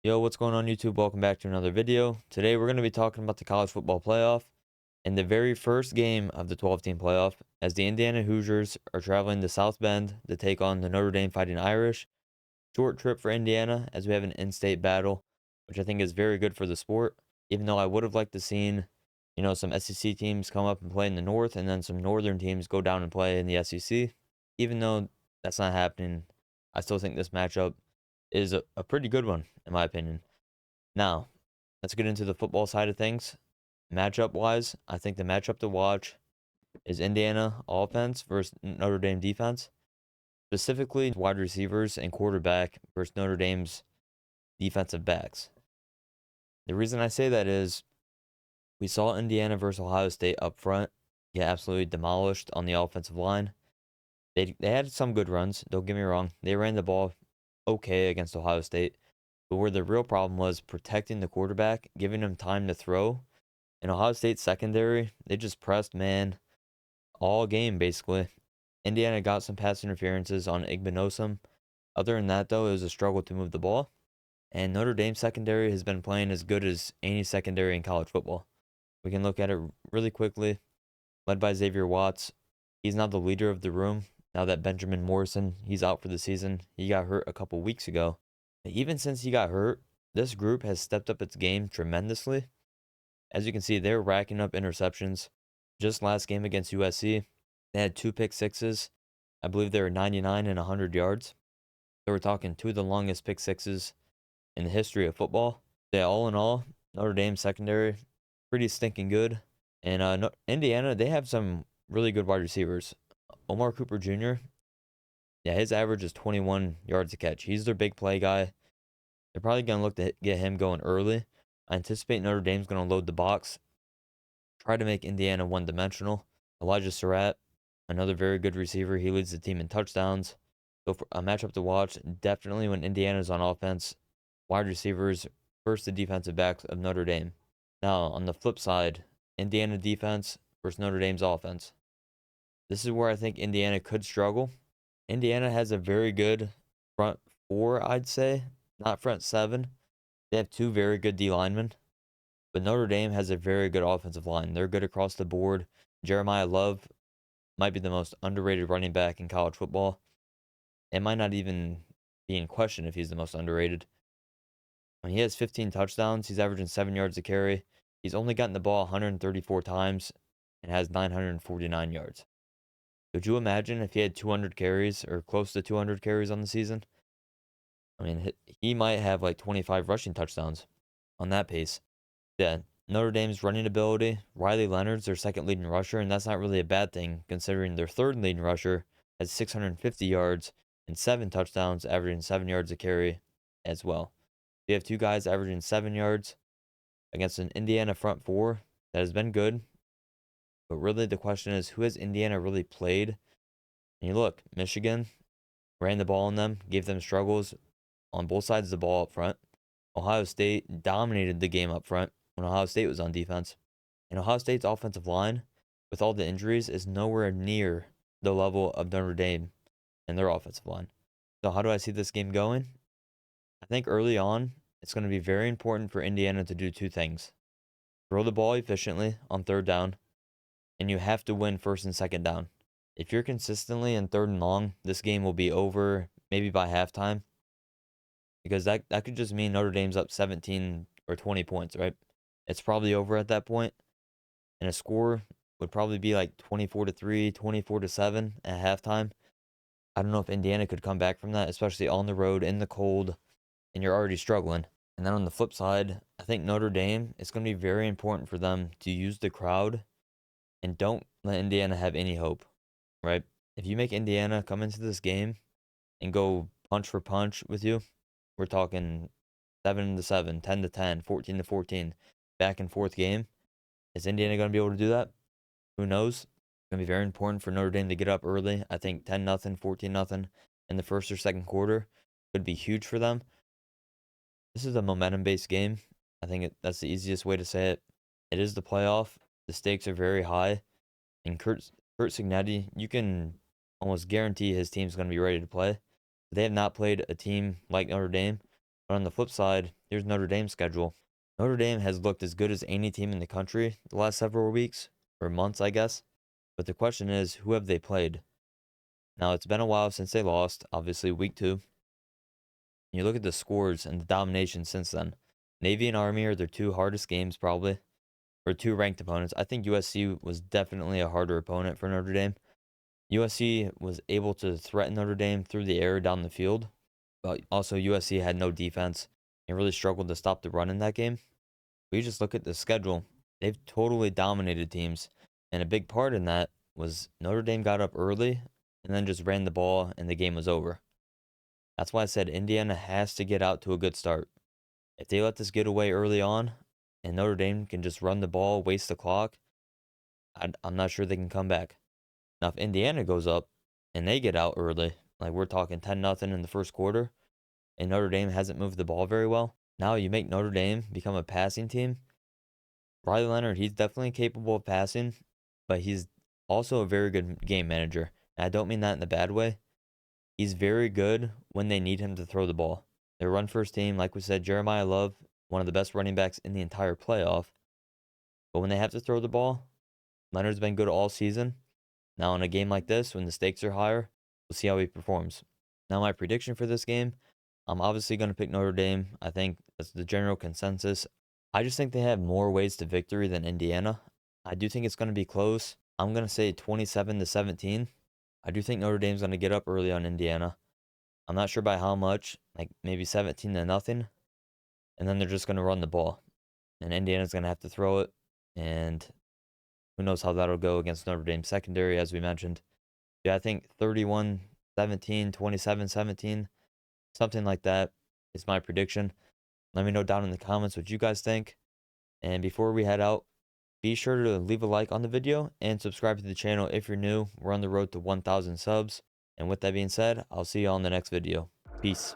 Yo, what's going on YouTube? Welcome back to another video. Today we're going to be talking about the college football playoff and the very first game of the 12-team playoff as the Indiana Hoosiers are traveling to South Bend to take on the Notre Dame Fighting Irish. Short trip for Indiana as we have an in-state battle, which I think is very good for the sport, even though I would have liked to seen, some SEC teams come up and play in the North and then some Northern teams go down and play in the SEC. Even though that's not happening, I still think this matchup is a pretty good one, in my opinion. Now, let's get into the football side of things. Matchup wise, I think the matchup to watch is Indiana offense versus Notre Dame defense, specifically wide receivers and quarterback versus Notre Dame's defensive backs. The reason I say that is we saw Indiana versus Ohio State up front get absolutely demolished on the offensive line. They had some good runs, don't get me wrong. They ran the ball okay against Ohio State, but where the real problem was protecting the quarterback, giving him time to throw. In Ohio State secondary, they just pressed man all game basically. Indiana got some pass interferences on Igbenosum. Other than that, though, it was a struggle to move the ball. And Notre Dame secondary has been playing as good as any secondary in college football. We can look at it really quickly. Led by Xavier Watts, he's now the leader of the room. Now that Benjamin Morrison, he's out for the season. He got hurt a couple weeks ago. But even since he got hurt, this group has stepped up its game tremendously. As you can see, they're racking up interceptions. Just last game against USC, they had 2 pick sixes. I believe they were 99 and 100 yards. So we're talking two of the longest pick sixes in the history of football. Yeah, all in all, Notre Dame secondary, pretty stinking good. And Indiana, they have some really good wide receivers. Omar Cooper Jr., yeah, his average is 21 yards a catch. He's their big play guy. They're probably going to look to get him going early. I anticipate Notre Dame's going to load the box, try to make Indiana one-dimensional. Elijah Surratt, another very good receiver. He leads the team in touchdowns. So for a matchup to watch, definitely when Indiana's on offense, wide receivers versus the defensive backs of Notre Dame. Now, on the flip side, Indiana defense versus Notre Dame's offense. This is where I think Indiana could struggle. Indiana has a very good front four, I'd say, not front seven. They have two very good D linemen. But Notre Dame has a very good offensive line. They're good across the board. Jeremiah Love might be the most underrated running back in college football. It might not even be in question if he's the most underrated. When he has 15 touchdowns, he's averaging 7 yards a carry. He's only gotten the ball 134 times and has 949 yards. Could you imagine if he had 200 carries or close to 200 carries on the season? I mean, he might have like 25 rushing touchdowns on that pace. Yeah, Notre Dame's running ability, Riley Leonard's their second leading rusher, and that's not really a bad thing considering their third leading rusher has 650 yards and 7 touchdowns, averaging 7 yards a carry as well. You have two guys averaging 7 yards against an Indiana front four that has been good, but really the question is who has Indiana really played? And you look, Michigan ran the ball on them, gave them struggles on both sides of the ball up front. Ohio State dominated the game up front when Ohio State was on defense. And Ohio State's offensive line, with all the injuries, is nowhere near the level of Notre Dame and their offensive line. So how do I see this game going? I think early on, it's going to be very important for Indiana to do two things. Throw the ball efficiently on third down, and you have to win first and second down. If you're consistently in third and long, this game will be over maybe by halftime. Because that could just mean Notre Dame's up 17 or 20 points, right? It's probably over at that point, and a score would probably be like 24-3, 24-7 at halftime. I don't know if Indiana could come back from that, especially on the road in the cold, and you're already struggling. And then on the flip side, I think Notre Dame, it's going to be very important for them to use the crowd and don't let Indiana have any hope, right? If you make Indiana come into this game and go punch for punch with you, we're talking 7-7, 10-10, 14-14, back and forth game. Is Indiana going to be able to do that? Who knows? It's going to be very important for Notre Dame to get up early. I think 10-0, 14-0 in the first or second quarter could be huge for them. This is a momentum-based game. I think that's the easiest way to say it. It is the playoff. The stakes are very high. And Kurt Cignetti, you can almost guarantee his team's going to be ready to play. They have not played a team like Notre Dame. But on the flip side, here's Notre Dame's schedule. Notre Dame has looked as good as any team in the country the last several weeks, or months, I guess. But the question is, who have they played? Now, it's been a while since they lost, obviously, week 2. You look at the scores and the domination since then. Navy and Army are their 2 hardest games, probably, or 2 ranked opponents. I think USC was definitely a harder opponent for Notre Dame. USC was able to threaten Notre Dame through the air down the field, but also USC had no defense and really struggled to stop the run in that game. We just look at the schedule. They've totally dominated teams, and a big part in that was Notre Dame got up early and then just ran the ball and the game was over. That's why I said Indiana has to get out to a good start. If they let this get away early on and Notre Dame can just run the ball, waste the clock, I'm not sure they can come back. Now, if Indiana goes up and they get out early, like we're talking 10-0 in the first quarter, and Notre Dame hasn't moved the ball very well, now you make Notre Dame become a passing team. Riley Leonard, he's definitely capable of passing, but he's also a very good game manager. And I don't mean that in a bad way. He's very good when they need him to throw the ball. Their run first team, like we said, Jeremiah Love, one of the best running backs in the entire playoff. But when they have to throw the ball, Leonard's been good all season. Now, in a game like this, when the stakes are higher, we'll see how he performs. Now, my prediction for this game, I'm obviously going to pick Notre Dame. I think that's the general consensus. I just think they have more ways to victory than Indiana. I do think it's going to be close. I'm going to say 27-17. I do think Notre Dame's going to get up early on Indiana. I'm not sure by how much, like maybe 17-0. And then they're just going to run the ball. And Indiana's going to have to throw it. And who knows how that'll go against Notre Dame secondary, as we mentioned. Yeah, I think 31-17, 27-17, something like that is my prediction. Let me know down in the comments what you guys think. And before we head out, be sure to leave a like on the video and subscribe to the channel if you're new. We're on the road to 1,000 subs. And with that being said, I'll see you all in the next video. Peace.